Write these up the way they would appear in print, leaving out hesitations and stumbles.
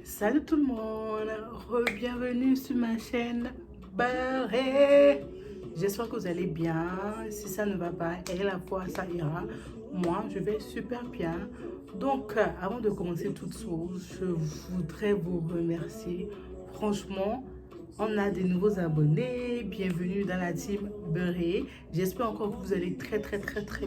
Salut tout le monde, bienvenue sur ma chaîne Beurré. J'espère que vous allez bien. Si ça ne va pas, et la fois ça ira. Moi, je vais super bien. Donc, avant de commencer toute chose, je voudrais vous remercier. Franchement, on a des nouveaux abonnés. Bienvenue dans la team Beurré. J'espère encore que vous allez très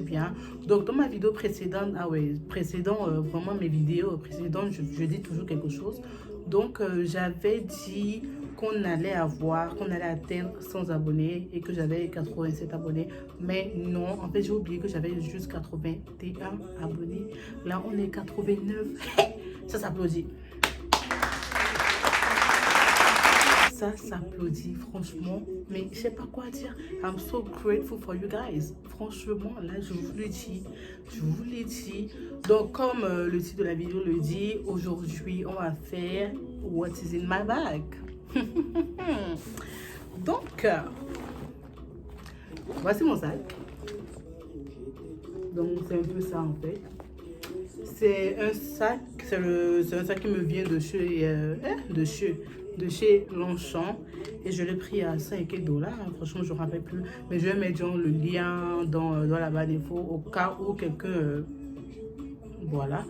bien. Donc, dans ma vidéo précédente, vraiment mes vidéos précédentes, je dis toujours quelque chose. Donc, j'avais dit qu'on allait atteindre 100 abonnés et que j'avais 87 abonnés. Mais non, en fait, j'ai oublié que j'avais juste 81 abonnés. Là, on est 89. Ça s'applaudit. Ça s'applaudit, franchement. Mais je sais pas quoi dire. I'm so grateful for you guys. Franchement, là, je vous le dis. Je vous l'ai dit. Donc, comme le titre de la vidéo le dit, aujourd'hui, on va faire What is in my bag. Donc, voici mon sac. Donc, c'est un peu ça, en fait. C'est un sac qui me vient de chez Longchamp et je l'ai pris à 5 $. Franchement, je ne me rappelle plus. Mais je vais mettre le lien dans la barre d'infos au cas où quelqu'un... voilà.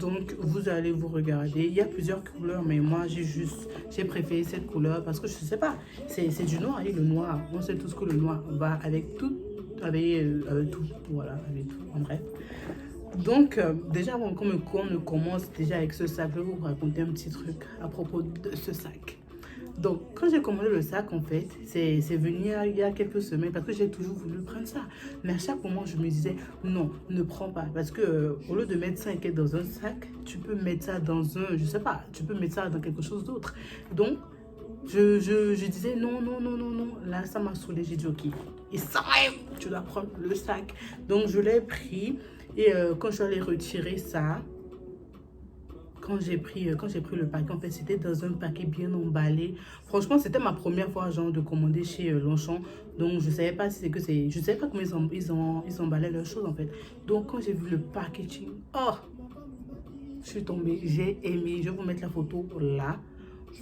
Donc, vous allez vous regarder. Il y a plusieurs couleurs, mais moi, j'ai préféré cette couleur parce que je ne sais pas. C'est du noir et le noir. On sait tous que le noir va avec tout. Avec tout. Voilà, avec tout. En bref. Donc, déjà, avant qu'on ne commence déjà avec ce sac, je vais vous raconter un petit truc à propos de ce sac. Donc, quand j'ai commandé le sac, en fait, c'est venu il y a quelques semaines parce que j'ai toujours voulu prendre ça. Mais à chaque moment, je me disais, non, ne prends pas. Parce que au lieu de mettre 5 dans un sac, tu peux mettre ça dans un, je sais pas, tu peux mettre ça dans quelque chose d'autre. Donc, je disais, non. Là, ça m'a saoulé. J'ai dit, ok. Et ça, tu dois prendre le sac. Donc, je l'ai pris. Et quand je suis allée retirer ça, quand j'ai pris le paquet, en fait, c'était dans un paquet bien emballé. Franchement, c'était ma première fois, genre, de commander chez Longchamp. Donc, je savais pas je savais pas comment ils emballaient leurs choses, en fait. Donc, quand j'ai vu le packaging, oh, je suis tombée, j'ai aimé. Je vais vous mettre la photo là.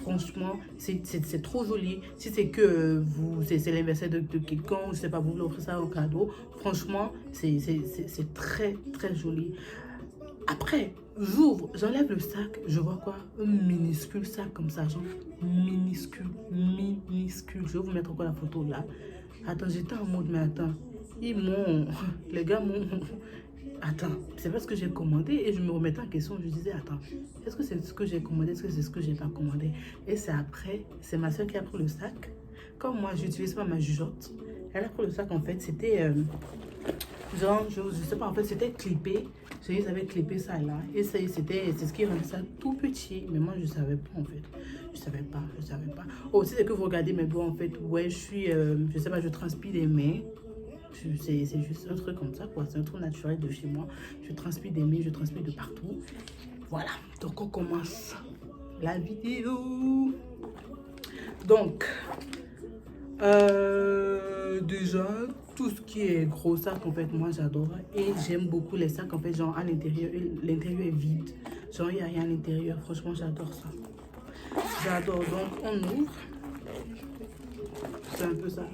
Franchement, c'est trop joli. Si c'est que c'est l'anniversaire de quelqu'un, je sais pas, vous voulez offrir ça au cadeau. Franchement, c'est très joli. Après, j'enlève le sac, je vois quoi? Un minuscule sac comme ça, genre minuscule. Je vais vous mettre encore la photo là. Attends, j'étais en mode, mais attends, les gars m'ont... Attends, c'est parce que j'ai commandé et je me remettais en question. Je disais, attends, est-ce que c'est ce que j'ai commandé? Est-ce que c'est ce que j'ai pas commandé? Et c'est après, c'est ma soeur qui a pris le sac. Comme moi, j'utilise pas ma jugeote. Elle a pris le sac, en fait, c'était... genre, je sais pas, en fait, c'était clippé. Ils avaient clippé ça là. Et c'est ce qui rendait ça tout petit. Mais moi, je savais pas, en fait. Je savais pas. Oh, c'est que vous regardez mes doigts, en fait. Ouais, je sais pas, je transpire des mains. C'est juste un truc comme ça, quoi. C'est un truc naturel de chez moi. Je transpire des mains, je transpire de partout. Voilà. Donc, on commence la vidéo. Donc, déjà, tout ce qui est gros sac, en fait, moi, j'adore. Et j'aime beaucoup les sacs, en fait, genre, à l'intérieur. L'intérieur est vide. Genre, il n'y a rien à l'intérieur. Franchement, j'adore ça. J'adore. Donc, on ouvre. C'est un peu ça.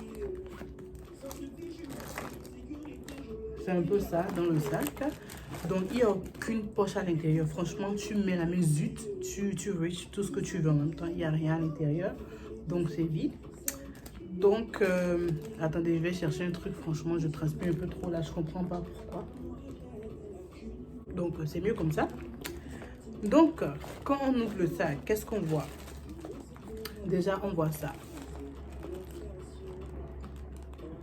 C'est un peu ça dans le sac. Donc, il n'y a aucune poche à l'intérieur. Franchement, tu mets la main, zut, tu reaches tout ce que tu veux en même temps. Il n'y a rien à l'intérieur. Donc, c'est vide. Donc, attendez, je vais chercher un truc. Franchement, je transpire un peu trop là. Je comprends pas pourquoi. Donc, c'est mieux comme ça. Donc, quand on ouvre le sac, qu'est-ce qu'on voit? Déjà, on voit ça.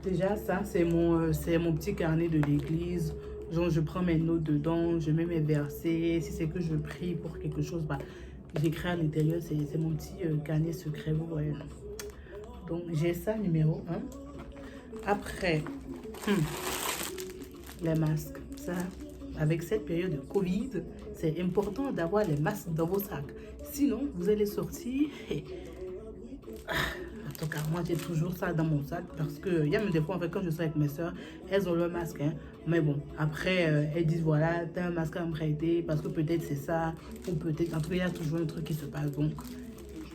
Déjà, ça, c'est mon petit carnet de l'église. Genre, je prends mes notes dedans, je mets mes versets. Si c'est que je prie pour quelque chose, bah, j'écris à l'intérieur. C'est mon petit carnet secret, vous voyez. Donc, j'ai ça, numéro 1. Après, les masques. Ça, avec cette période de Covid, c'est important d'avoir les masques dans vos sacs. Sinon, vous allez sortir et... tout cas, moi, j'ai toujours ça dans mon sac parce que il y a même des fois, en fait, quand je suis avec mes soeurs, elles ont leur masque. Hein. Mais bon, après, elles disent, voilà, t'as un masque à me prêter parce que peut-être c'est ça, ou peut-être, en tout cas, il y a toujours un truc qui se passe. Donc,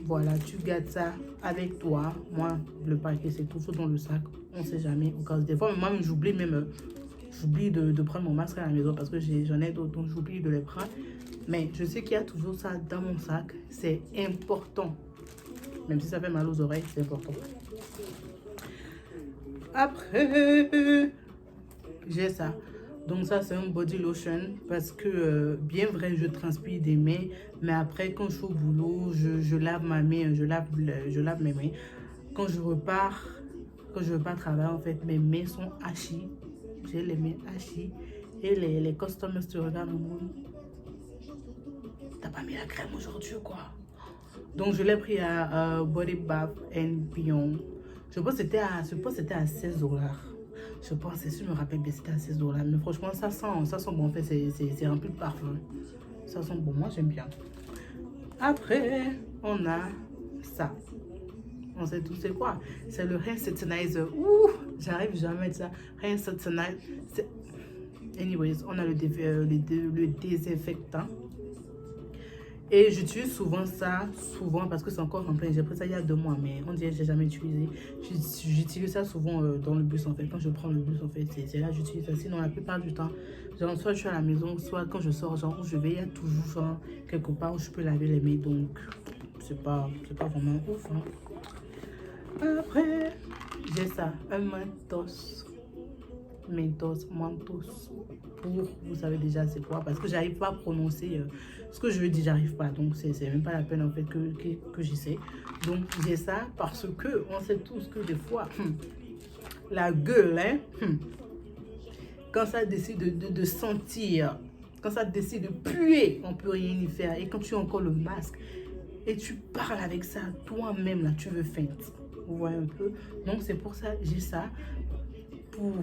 voilà, tu gardes ça avec toi. Moi, le paquet, c'est toujours dans le sac. On ne sait jamais. Au cas où, des fois, moi, j'oublie même, j'oublie de prendre mon masque à la maison parce que j'en ai d'autres, donc j'oublie de les prendre. Mais je sais qu'il y a toujours ça dans mon sac. C'est important. Même si ça fait mal aux oreilles, c'est important. Après, j'ai ça. Donc ça, c'est un body lotion parce que, bien vrai, je transpire des mains. Mais après, quand je suis au boulot, je lave ma main, je lave mes mains. Quand je repars travailler, en fait, mes mains sont hachées. J'ai les mains hachées. Et les customers te regardent au monde. T'as pas mis la crème aujourd'hui, quoi. Donc, je l'ai pris à Body Bath and Beyond. Je pense que c'était à $16. Je pense, si je me rappelle bien, c'était à $16. Mais franchement, ça sent bon. En fait, c'est rempli de parfum. Ça sent bon. Moi, j'aime bien. Après, on a ça. On sait tous c'est quoi. C'est le Hand Sanitizer. Ouh, j'arrive jamais à mettre ça. Hand Sanitizer. Anyways, on a le désinfectant. Et j'utilise souvent ça, parce que c'est encore en plein. J'ai pris ça il y a 2 mois, mais on dirait que je n'ai jamais utilisé. J'utilise ça souvent dans le bus, en fait. Quand je prends le bus, en fait, c'est là que j'utilise ça. Sinon, la plupart du temps, genre, soit je suis à la maison, soit quand je sors, genre, où je vais, il y a toujours genre, quelque part où je peux laver les mains. Donc, c'est pas vraiment ouf. Hein. Après, j'ai ça, un Mentos. Vous savez déjà c'est quoi, parce que j'arrive pas à prononcer ce que je veux dire, j'arrive pas, donc c'est même pas la peine en fait que j'essaie. Donc j'ai ça parce que on sait tous que des fois la gueule, hein, quand ça décide de sentir, quand ça décide de puer, on peut rien y faire. Et quand tu as encore le masque et tu parles avec ça toi-même, là tu veux feindre, vous voyez un peu. Donc c'est pour ça j'ai ça, pour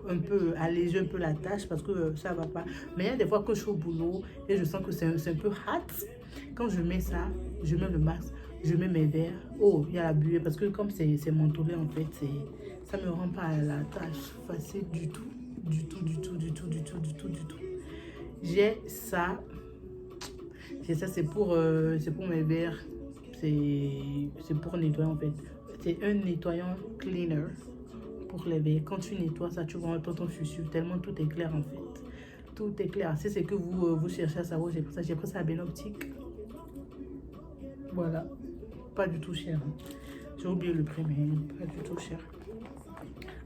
un peu alléger un peu la tâche parce que ça va pas. Mais il y a des fois que je suis au boulot et je sens que c'est un peu hot. Quand je mets ça, je mets le masque, je mets mes verres. Oh, il y a la buée parce que comme c'est mentholé en fait, ça me rend pas la tâche facile du tout. J'ai ça. C'est pour mes verres. C'est pour nettoyer en fait. C'est un nettoyant cleaner. Pour les verres. Quand tu nettoies ça, tu vois ton fufu, tellement tout est clair en fait. Tout est clair. Si c'est que vous cherchez à savoir, j'ai pris ça à Benoptique. Voilà. Pas du tout cher. Hein. J'ai oublié le prix, mais pas du tout cher.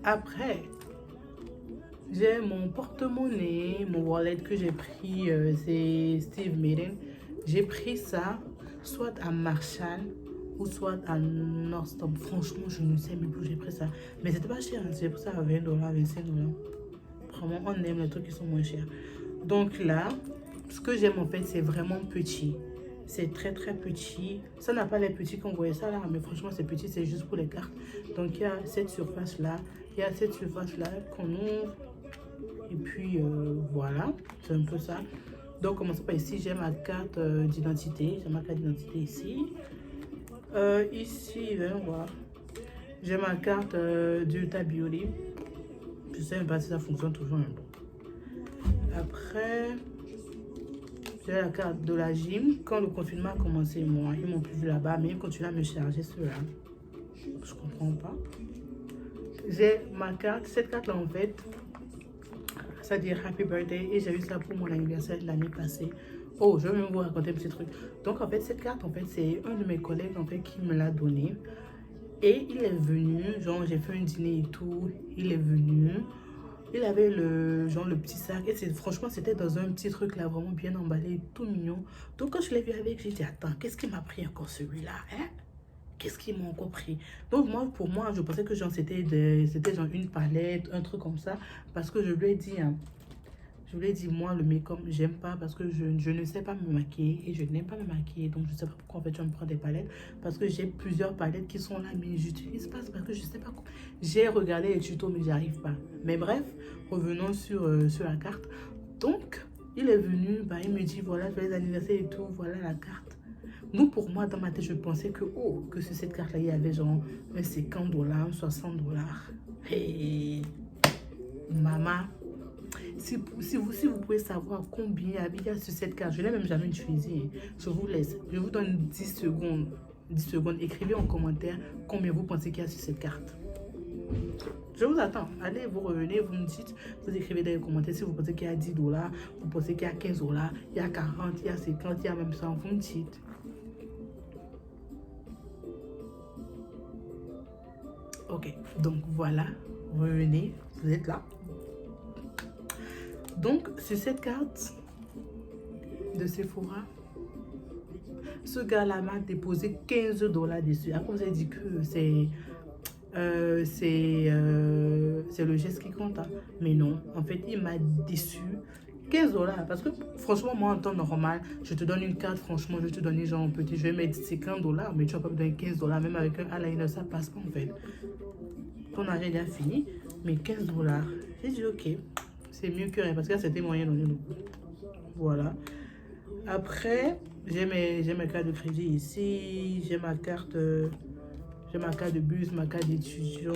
Après, j'ai mon porte-monnaie, mon wallet que j'ai pris, c'est Steve Madden. J'ai pris ça soit à Marshall ou soit à Nordstrom. Franchement, je ne sais même plus où j'ai pris ça. Mais c'était pas cher, hein. J'ai pris ça à $20, $25. Vraiment, on aime les trucs qui sont moins chers. Donc là, ce que j'aime en fait, c'est vraiment petit. C'est très très petit. Ça n'a pas les petits qu'on voyait ça là, mais franchement, c'est petit, c'est juste pour les cartes. Donc il y a cette surface là, il y a cette surface là qu'on ouvre. Et puis voilà, c'est un peu ça. Donc commençons par ici, j'ai ma carte d'identité. J'ai ma carte d'identité ici. Ici, on voir. J'ai ma carte d'Ulta Beauty. Je sais même pas si ça fonctionne toujours. Après, j'ai la carte de la gym. Quand le confinement a commencé, moi, ils m'ont plus vu là-bas, mais ils continuent à me charger ceux-là. Je comprends pas. J'ai ma carte. Cette carte-là, en fait, ça dit Happy Birthday. Et j'ai eu ça pour mon anniversaire de l'année passée. Oh, je vais même vous raconter un petit truc. Donc, en fait, cette carte, en fait, c'est un de mes collègues, en fait, qui me l'a donnée. Et il est venu, genre, j'ai fait un dîner et tout. Il est venu. Il avait le petit sac. Et franchement, c'était dans un petit truc, là, vraiment bien emballé, tout mignon. Donc, quand je l'ai vu avec, j'ai dit, attends, qu'est-ce qui m'a pris encore celui-là, hein? Qu'est-ce qu'ils m'ont encore pris? Donc, pour moi, je pensais que genre, c'était genre une palette, un truc comme ça. Parce que je lui ai dit, hein, moi, le make-up, j'aime pas parce que je ne sais pas me maquiller et je n'aime pas me maquiller. Donc, je sais pas pourquoi en fait, tu vas me prendre des palettes. Parce que j'ai plusieurs palettes qui sont là, mais j'utilise pas parce que je sais pas quoi. J'ai regardé les tutos, mais j'arrive pas. Mais bref, revenons sur la carte. Donc, il est venu, bah, il me dit, voilà, je fais les anniversaires et tout, voilà la carte. Donc pour moi, dans ma tête, je pensais que, oh, que sur cette carte-là, il y avait genre un 50 $, 60 $. Hey, maman, si vous pouvez savoir combien il y a sur cette carte, je ne l'ai même jamais utilisée. Je vous laisse, je vous donne 10 secondes. 10 secondes, écrivez en commentaire combien vous pensez qu'il y a sur cette carte. Je vous attends. Allez, vous revenez, vous me dites, vous écrivez dans les commentaires si vous pensez qu'il y a 10 $, vous pensez qu'il y a 15 $, il y a 40, il y a 50, il y a même 100, vous me dites. Ok, donc voilà, revenez, vous êtes là. Donc, sur cette carte de Sephora, ce gars-là m'a déposé 15 $ dessus. Après, vous avez dit que c'est le geste qui compte. Hein. Mais non, en fait, il m'a déçu. 15 $ parce que franchement, moi en temps normal, je te donne une carte, franchement, je te donne genre petit, je vais mettre 50 $, mais tu vas pas me donner 15 $, même avec un eyeliner, ça passe pas en fait. Ton argent est fini, mais 15 $. J'ai dit ok, c'est mieux que rien parce que là c'était moyen donné. Voilà. Après, j'ai mes cartes de crédit ici, j'ai ma carte de bus, ma carte d'étudiant.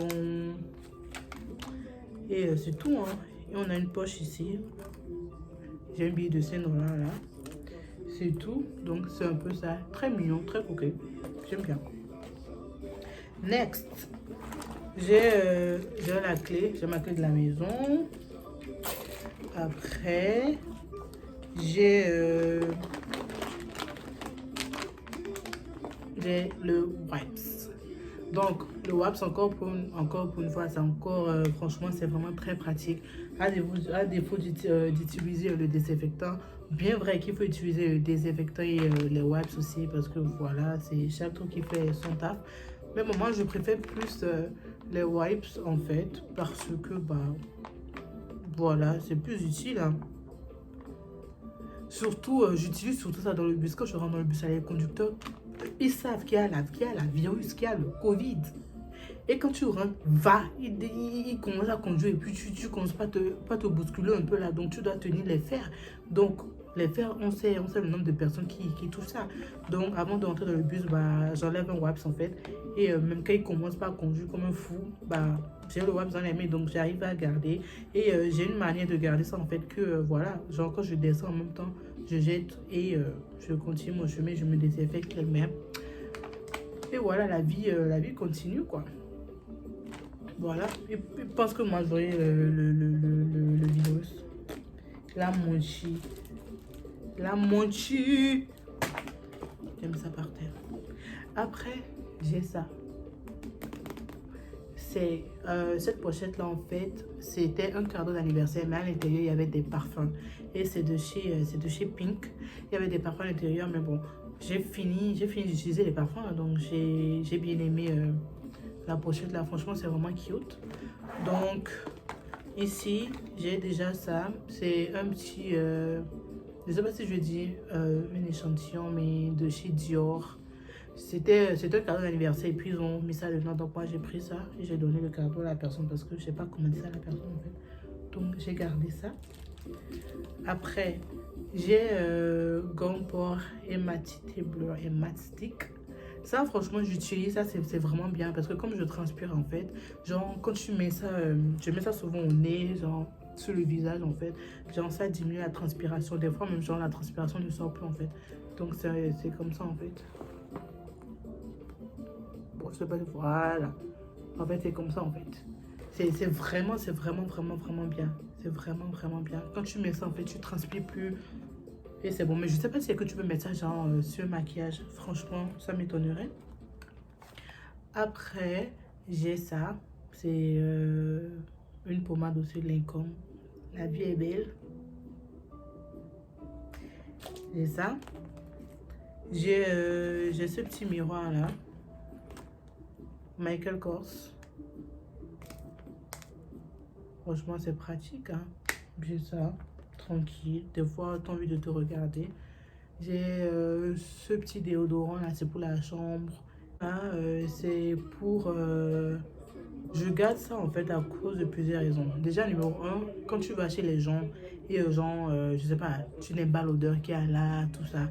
Et c'est tout. Hein. Et on a une poche ici. J'ai un billet de 5 $ là. C'est tout. Donc c'est un peu ça. Très mignon, très coquet. J'aime bien. Next. J'ai la clé. J'ai ma clé de la maison. Après, j'ai le wipes. Donc le wipes encore pour une fois, c'est encore franchement c'est vraiment très pratique. À défaut d'utiliser le désinfectant, bien vrai qu'il faut utiliser le désinfectant et les wipes aussi parce que voilà, c'est chaque truc qui fait son taf. Mais moi je préfère plus les wipes en fait parce que bah voilà, c'est plus utile. Hein. Surtout, j'utilise surtout ça dans le bus. Quand je rentre dans le bus avec les conducteurs, ils savent qu'il y a la virus, qu'il y a le Covid. Et quand tu rentres, il commence à conduire et puis tu commences pas te bousculer un peu là. Donc tu dois tenir les fers. Donc les fers, on sait le nombre de personnes qui touchent ça. Donc avant de rentrer dans le bus, bah, j'enlève un wipes en fait. Et même quand il commence pas à conduire comme un fou, bah, j'ai le wipes dans les mains donc j'arrive à garder. Et j'ai une manière de garder ça en fait que voilà, genre quand je descends en même temps, je jette et je continue mon chemin, je me désinfecte les mains. Et voilà, la vie continue quoi. Voilà, je pense que moi j'aurai le virus. La monchi. J'aime ça par terre. Après, j'ai ça. C'est cette pochette là en fait, c'était un cadeau d'anniversaire, mais à l'intérieur il y avait des parfums. Et c'est de chez Pink. Il y avait des parfums à l'intérieur, mais bon, j'ai fini d'utiliser les parfums, donc j'ai bien aimé la pochette là, franchement c'est vraiment cute. Donc ici j'ai déjà ça, c'est un petit je sais pas si je dis un échantillon mais de chez Dior. C'était un cadeau d'anniversaire et puis ils ont mis ça dedans, donc moi j'ai pris ça et j'ai donné le cadeau à la personne parce que je sais pas comment dire ça à la personne en fait, donc j'ai gardé ça. Après j'ai gomme pore et matité bleu et matte stick. Ça, franchement, j'utilise ça, c'est vraiment bien parce que comme je transpire en fait, genre quand tu mets ça, je mets ça souvent au nez, genre sur le visage en fait, genre ça diminue la transpiration. Des fois, même genre la transpiration ne sort plus en fait. Donc, c'est comme ça en fait. Bon, je sais pas, voilà. En fait, c'est comme ça en fait. C'est vraiment bien. C'est vraiment bien. Quand tu mets ça en fait, tu transpires plus. Et c'est bon, mais je sais pas si que tu peux mettre ça genre sur le maquillage. Franchement, ça m'étonnerait. Après, j'ai ça. C'est une pommade aussi de Lancôme. La vie est belle. J'ai ça. J'ai ce petit miroir là. Michael Kors. Franchement, c'est pratique. Hein. J'ai ça. Tranquille, des fois tu as envie de te regarder. J'ai ce petit déodorant là, c'est pour la chambre. C'est pour je garde ça en fait à cause de plusieurs raisons. Déjà numéro 1, quand tu vas chez les gens et je sais pas, tu n'aimes pas l'odeur qu'il y a là, tout ça.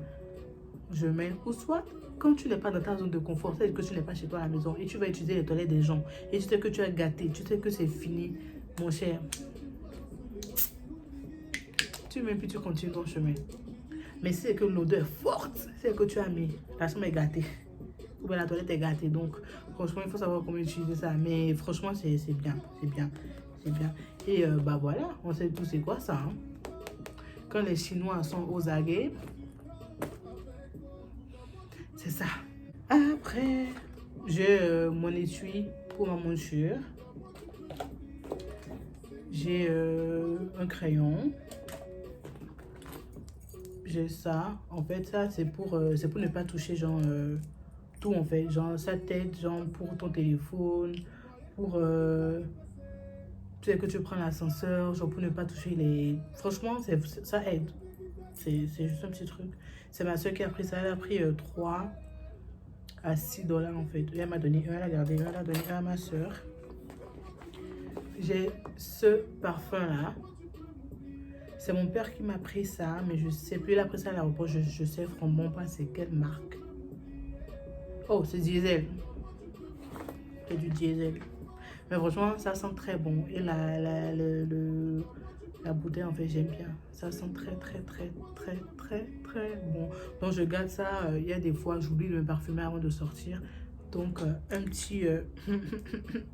je mets, ou soit quand tu n'es pas dans ta zone de confort, c'est-à-dire que tu n'es pas chez toi à la maison et tu vas utiliser les toilettes des gens et tu sais que tu as gâté, tu sais que c'est fini, mon cher, tu mets puis tu continues ton chemin. Mais si c'est que l'odeur est forte, c'est que tu as mis, la chambre est gâtée ou bien la toilette est gâtée, donc franchement il faut savoir comment utiliser ça, mais franchement c'est bien, c'est bien, c'est bien. Et bah voilà, on sait tous c'est quoi ça, hein? Quand les Chinois sont aux aguets, c'est ça. Après, j'ai mon étui pour ma monture. J'ai un crayon. J'ai ça. En fait, ça, c'est pour ne pas toucher, genre, tout, en fait. Genre, sa tête, genre, pour ton téléphone, pour... tu sais que tu prends l'ascenseur, genre, pour ne pas toucher les... Franchement, ça aide. C'est juste un petit truc. C'est ma soeur qui a pris ça. Elle a pris 3 à 6 dollars en fait. Et elle m'a donné un, elle a gardé un, elle a donné un à ma soeur. J'ai ce parfum là. C'est mon père qui m'a pris ça, mais je sais plus. Il a pris ça à l'aéroport. Je sais vraiment pas c'est quelle marque. Oh, c'est Diesel. C'est du Diesel. Mais franchement, ça sent très bon. Et la bouteille, en fait, j'aime bien. Ça sent très bon. Donc, je garde ça. Il y a des fois, j'oublie de me parfumer avant de sortir. Donc, un petit...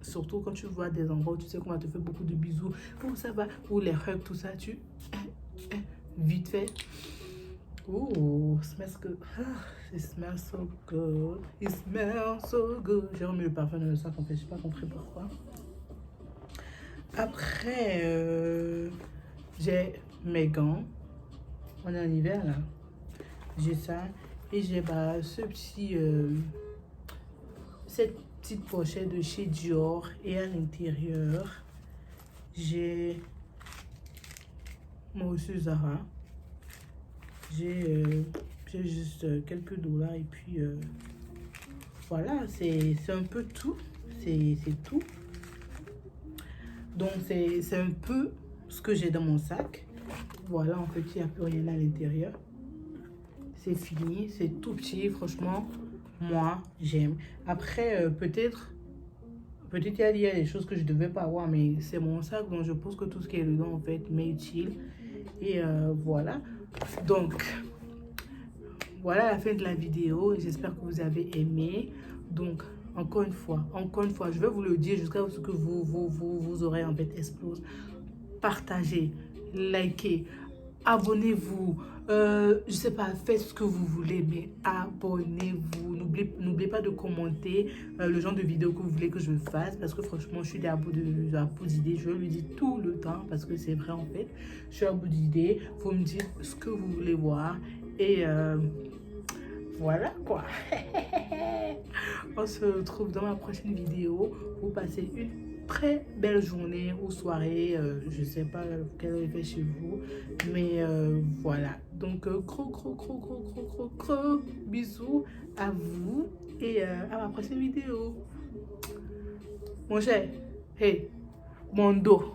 surtout quand tu vois des endroits où tu sais qu'on va te faire beaucoup de bisous. Où ça va? Ou les hugs, tout ça, tu... vite fait. Oh, smells good. It smells so good. It smells so good. J'ai remis le parfum dans le sac, en fait. Je n'ai pas compris pourquoi. Après, j'ai mes gants. On est en hiver, là. J'ai ça. Et j'ai bah, cette petite pochette de chez Dior. Et à l'intérieur, j'ai moi aussi Zara. J'ai juste quelques dollars. Et puis, voilà, c'est un peu tout. C'est tout. Donc, c'est un peu ce que j'ai dans mon sac. Voilà, en fait, il n'y a plus rien à l'intérieur. C'est fini, c'est tout petit. Franchement, moi, j'aime. Après, peut-être il y a des choses que je ne devais pas avoir, mais c'est mon sac. Donc, je pense que tout ce qui est dedans, en fait, m'est utile. Et voilà. Donc, voilà la fin de la vidéo. J'espère que vous avez aimé. Donc, encore une fois, je vais vous le dire jusqu'à ce que vos oreilles en fait explosent. Partagez, likez, abonnez-vous. Je sais pas, faites ce que vous voulez, mais abonnez-vous. N'oubliez pas de commenter le genre de vidéo que vous voulez que je fasse, parce que franchement, je suis à bout d'idées. Je le dis tout le temps, parce que c'est vrai en fait. Je suis à bout d'idées. Faut me dire ce que vous voulez voir. Et voilà quoi. On se retrouve dans ma prochaine vidéo. Vous passez une très belle journée ou soirée. Je sais pas quelle est fait chez vous. Mais voilà. Donc gros bisous à vous. Et à ma prochaine vidéo. Mon cher. Hey. Mon dos.